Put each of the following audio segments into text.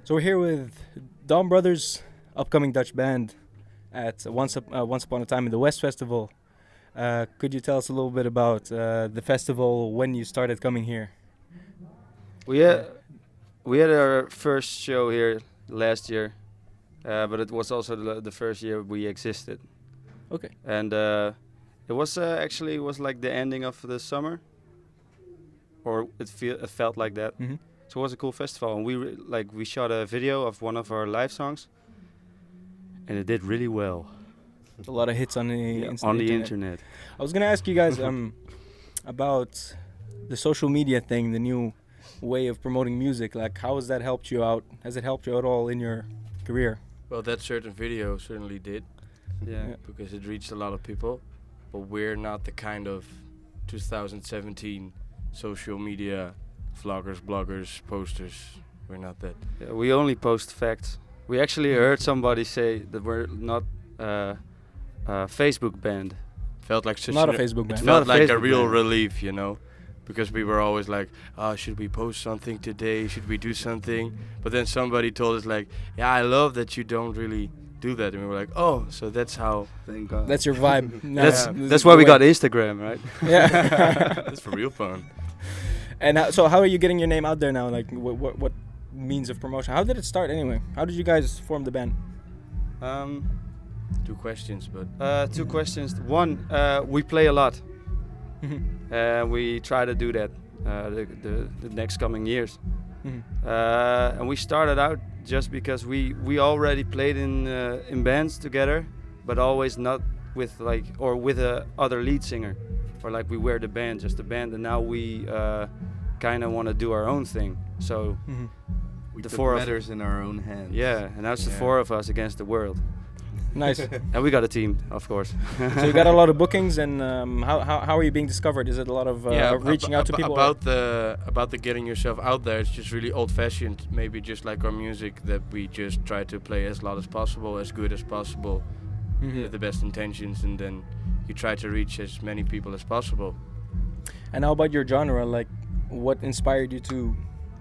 So we're here with Dawn Brothers, upcoming Dutch band at Once Upon a Time in the West Festival. Could you tell us a little bit about the festival, when you started coming here? We had we had our first show here last year, but it was also the first year we existed, Okay. and it was actually it was like the ending of the summer, or it felt like that. Mm-hmm. So it was a cool festival, and we shot a video of one of our live songs, and it did really well A lot of hits on the on the internet. internet. I was gonna ask you guys about the social media thing, the new way of promoting music. Like, how has that helped you out? Has it helped you at all in your career? Well, that certain video certainly did, Yeah. because it reached a lot of people. But we're not the kind of 2017 social media vloggers, bloggers, posters. We're not that. Yeah, we only post facts. We actually heard somebody say that we're not Facebook banned. Felt like such Not a an- Facebook It band. Not felt a like a Facebook real band. relief, because we were always like, should we post something today? Should we do something? But then somebody told us like, yeah, I love that you don't really do that, and we were like, oh, so that's how. Thank God. That's your vibe. Now, That's this is that's why the we way. got Instagram, right? Yeah. That's for real fun. And so, how are you getting your name out there now? Like, what means of promotion? How did it start anyway? How did you guys form the band? Two questions, but Two questions. One, we play a lot. We try to do that the next coming years. And we started out just because we already played in bands together, but always not with with a other lead singer, or like we were the band, just a band, and now we kind of want to do our own thing. So We the took four of- matters in our own hands. yeah, and now it's the Yeah. four of us against the world, Nice. and we got a team, of course. So you got a lot of bookings, and how are you being discovered? Is it a lot of reaching out to people? or- about the getting yourself out there. It's just really old-fashioned. Maybe just like our music, that we just try to play as loud as possible, as good as possible, Mhm. with the best intentions, and then you try to reach as many people as possible. And how about your genre? Like, what inspired you to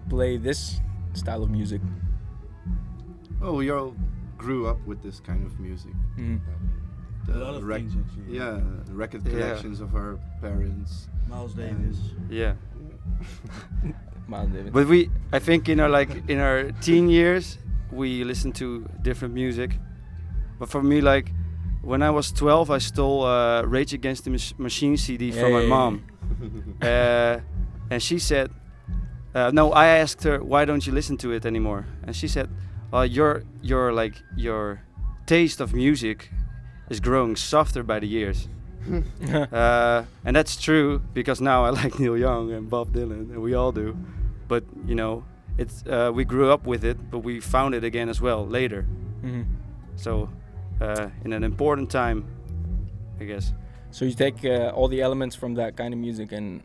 play this style of music? Oh, we all grew up with this kind of music. Mhm. The A lot of rec- things, actually. Yeah, the record Yeah. collections of our parents. Miles and- Davis. Yeah. Miles Davis. But I think in our teen years, we listened to different music. But for me, like when I was 12, I stole Rage Against the Machine CD from my mom, and she said, "No." I asked her, "Why don't you listen to it anymore?" And she said, your taste of music is growing softer by the years." And that's true, because now I like Neil Young and Bob Dylan, and we all do. But it's we grew up with it, but we found it again as well later. Mhm. So in an important time, I guess. So you take all the elements from that kind of music and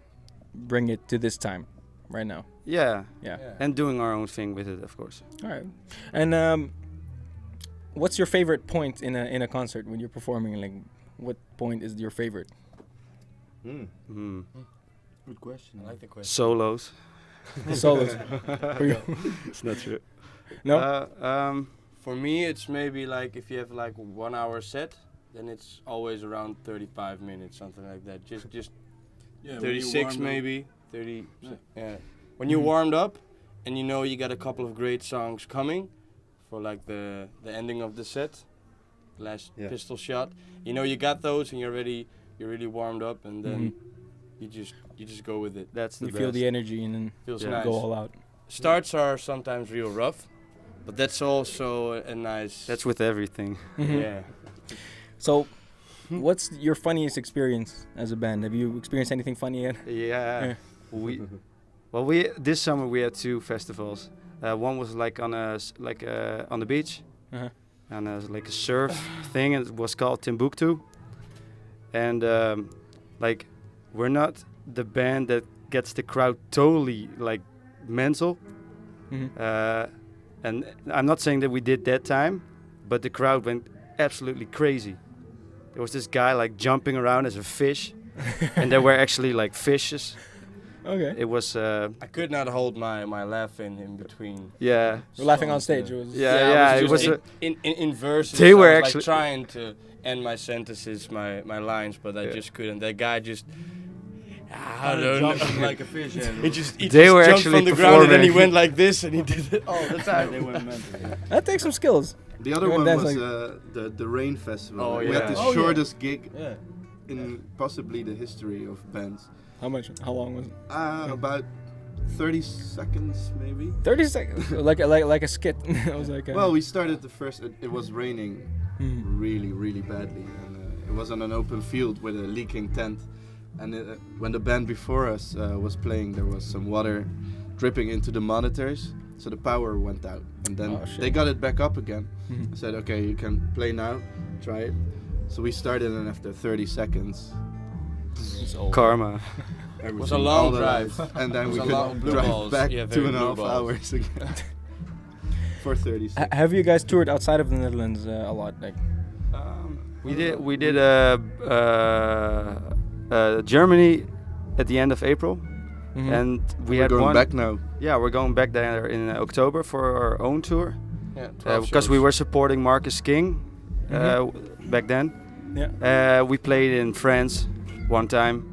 bring it to this time, right now. Yeah, Yeah. and doing our own thing with it, of course. All right. And what's your favorite point in a concert when you're performing? Like, what point is your favorite? Mm. Good question. I like the question. Solos. Solos. For you? It's not true. No. For me, it's maybe like if you have like 1 hour set, then it's always around 35 minutes, something like that. Just Yeah, when you 36 warmed up. maybe, 30. Yeah. Yeah. When you warmed up, and you know you got a couple of great songs coming, for like the ending of the set, last Yeah. pistol shot. You know you got those, and you're really warmed up, and then Mhm. you just go with it. That's the You best. feel the energy and then Feels Yeah. nice. go all out. Starts are sometimes real rough, but that's also a nice. That's with everything. yeah. So, what's your funniest experience as a band? Have you experienced anything funny yet? Yeah. We this summer we had two festivals. One was like on the beach, Uh-huh. and like a surf thing, and it was called Timbuktu. And like we're not the band that gets the crowd totally like mental. Mhm. And I'm not saying that we did that time, but the crowd went absolutely crazy. There was this guy like jumping around as a fish, and there were actually like fishes. Okay. It was I could not hold my laugh in between. yeah. We're laughing on songs, stage. It was Yeah, I it was just in verses. They I were was, actually- like trying to end my sentences, my lines, but I Yeah. just couldn't. That guy just. I Kinda don't jumping know. like a fish. And He just They were jumped actually from the ground and then he performing. went like this and he did it all the time. they went mental. Yeah. That takes some skills. The other You one went was dance the Rain Festival. Oh, We yeah. had the Oh, yeah. shortest gig Yeah. in possibly the history of bands. How much? How long was it? About 30 seconds, maybe. 30 seconds. like a skit. I was like. Well, we started the first. It was raining Mhm. really badly, and it was on an open field with a leaking tent. And when the band before us was playing, there was some water dripping into the monitors, so the power went out. And then Oh, shit. they got it back up again. Mhm. I said, "Okay, you can play now. Try it." So we started, and after 30 seconds, It's old. Karma. It was a long all the drive. lights, and then It we was a could long blue drive balls. back Yeah, two very and a blue half balls. hours again for 30 seconds. Have you guys toured outside of the Netherlands a lot? Like. We did Germany at the end of April, Mhm. and we We're had going one. back now. Yeah, we're going back there in October for our own tour Yeah, because we were supporting Marcus King back then. Yeah. We played in France one time.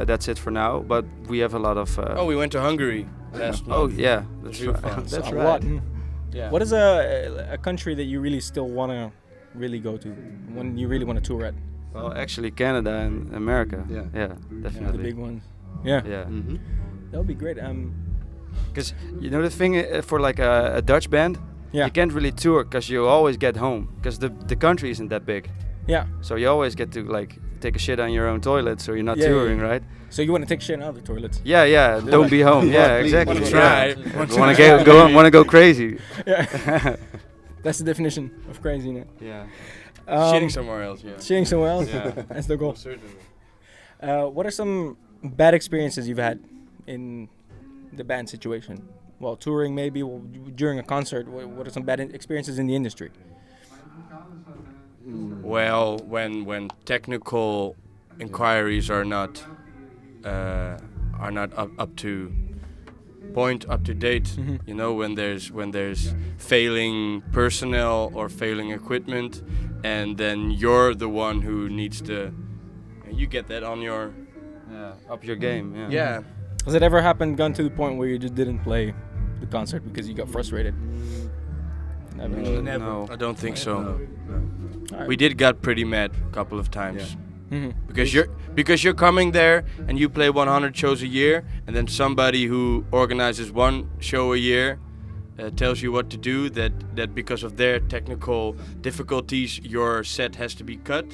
That's it for now. But we have a lot of. Oh, we went to Hungary last month. Oh yeah, that's real right. fun. That's a right. lot. Mm. Yeah. What is a country that you really still want to really go to when you really want to tour at? Well, actually, Canada and America. Yeah. Yeah, The definitely. big ones. Yeah. Yeah. Mm-hmm. That would be great. Because you know the thing for like a Dutch band, Yeah. you can't really tour because you always get home because the country isn't that big. Yeah. So you always get to like take a shit on your own toilet, so you're not Yeah, yeah, touring, yeah. right? So you want to take shit out of the toilets? Yeah. Don't be home. Yeah, Please. exactly. Wanna Yeah. try. Want to want to go crazy. Yeah. That's the definition of crazy, isn't it? Yeah. Shitting somewhere else, yeah. Shitting somewhere else. Yeah. That's the goal. Most certainly. What are some bad experiences you've had in the band situation? Well, touring maybe, during a concert. What are some bad experiences in the industry? Well, when technical inquiries are not up to point, up to date, Mhm. you know, when there's failing personnel or failing equipment, and then you're the one who needs to, you get that on your, Up your game. Yeah. yeah. Has it ever gone to the point where you just didn't play the concert because you got frustrated? Never. No. I don't think so. Alright. We did got pretty mad a couple of times. Mhm. Because you're coming there and you play 100 shows a year, and then somebody who organizes one show a year tells you what to do. That because of their technical difficulties, your set has to be cut.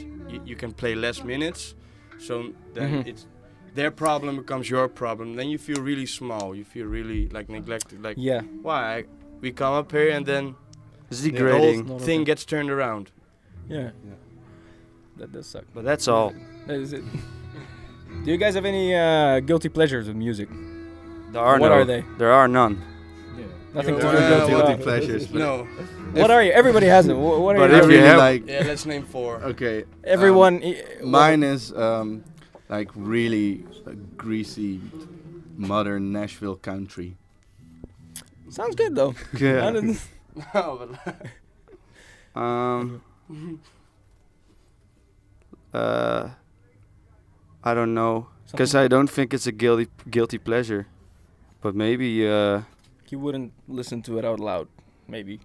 You can play less minutes, so then Mhm. it's their problem becomes your problem. Then you feel really small. You feel really like neglected. Like Yeah. why we come up here and then It's the degrading. whole thing gets turned around. Yeah. That does suck. But that's all. That is it. Do you guys have any guilty pleasures with music? There are What no. are they? There are none. Nothing to Yo, be guilty well, about. pleasures. but No. What are you? Everybody has them. What But are I if you? you really have- like. Yeah, let's name 4. Okay. Everyone. Mine is like really greasy, modern Nashville country. Sounds good though. Yeah. I didn't- No, but I don't know, because Something- I don't think it's a guilty pleasure, but maybe You wouldn't listen to it out loud, maybe.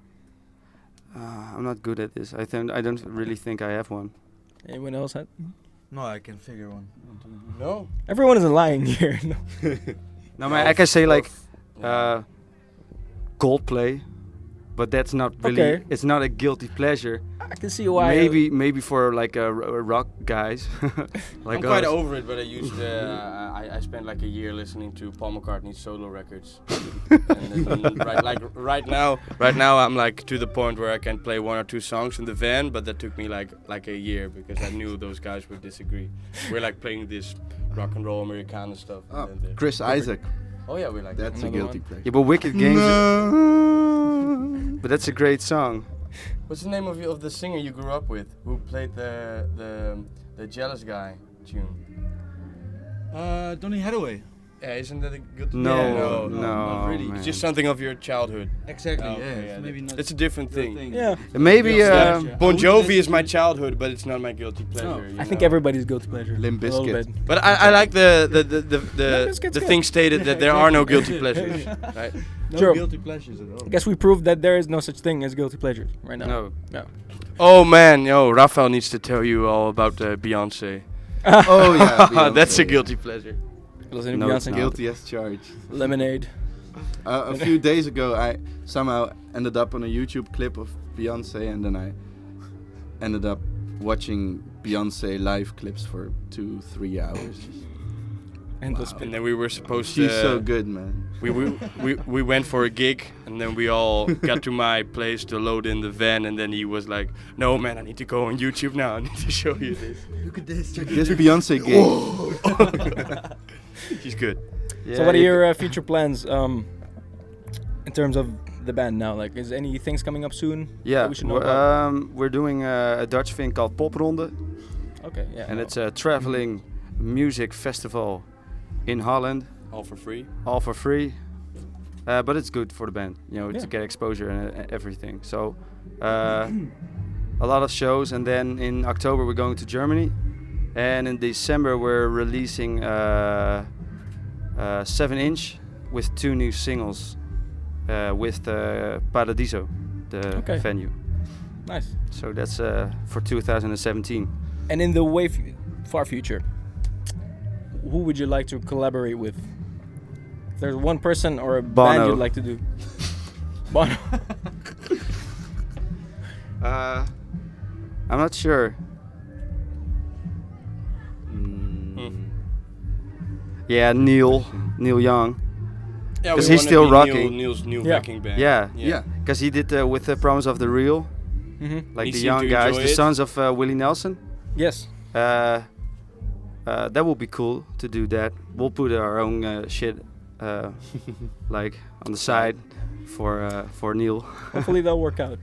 I'm not good at this. I don't really think I have one. Anyone else had? No, I can figure one. no. Everyone is lying here. No. No, I can say like Coldplay, but that's not really. Okay. It's not a guilty pleasure. I can see why. Maybe for like rock guys, like I'm quite us. over it, but I used I spent like a year listening to Paul McCartney's solo records. And then right now I'm like to the point where I can play 1 or 2 songs in the van, but that took me like a year because I knew those guys would disagree. We're like playing this rock and roll Americana stuff. Oh, and then Chris Isaac. oh yeah, we like That's a Another guilty one. pleasure. Yeah, but Wicked Games. But that's a great song. What's the name of the singer you grew up with who played the Jealous Guy tune? Donny Hathaway. Yeah, isn't that a guilty? No, Yeah, no, not really. man. It's just something of your childhood. Exactly. Oh, yeah. okay, It's maybe not. It's a different your thing. Yeah. Maybe. Yeah. Yeah. Bon I Jovi would is my listen childhood, but it's not my guilty pleasure. you I think know? everybody's guilty pleasure. Limp a little Bizkit. bit. But I like the Bizkit's the good. thing stated that there are no guilty pleasures. Right? No Sure. guilty pleasures at all. I guess we proved that there is no such thing as guilty pleasures right now. No. No. Oh man, yo, Raphael needs to tell you all about Beyonce. Oh yeah, That's a Beyonce. guilty pleasure. Listening No, to it's Beyonce. not. Guilty as charged. Lemonade. A few days ago, I somehow ended up on a YouTube clip of Beyonce, and then I ended up watching Beyonce live clips for 2-3 hours. Endless Wow. spin. And then we were supposed She's to. so good, man. We went for a gig, and then we all got to my place to load in the van, and then he was like, "No man, I need to go on YouTube now. I need to show you this." Look at this. This Beyonce gig. She's good. So what are your future plans in terms of the band now? Like, is any things coming up soon? Yeah, that we should know about? we're doing a Dutch thing called Popronde, Okay, yeah. and it's a traveling music festival in Holland, All for free. all for free. But it's good for the band, you know, Yeah. to get exposure and everything. So a lot of shows, and then in October we're going to Germany, and in December we're releasing 7-inch with 2 new singles with Paradiso, the Okay. venue. Nice. So that's for 2017. And in the way far future, who would you like to collaborate with? If there's one person or a band Bono. you'd like to do. Bono. I'm not sure. Yeah, Neil Young. Yeah, 'Cause we he's wanna still be rocking. Neil's new Yeah. backing band. Yeah. Yeah. Because he did with the Promise of the Real, Mm-hmm. like He the seemed young to guys, enjoy the it. sons of Willie Nelson. Yes. That would be cool to do that. We'll put our own shit like on the side for Neil. Hopefully that'll work out.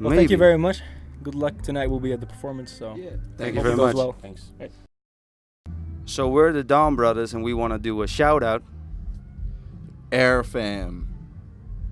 Well, Maybe. thank you very much. Good luck tonight. We'll be at the performance. So Thank hope you it very goes much. well. Thanks. So we're the Dawn Brothers, and we want to do a shout out. Air fam.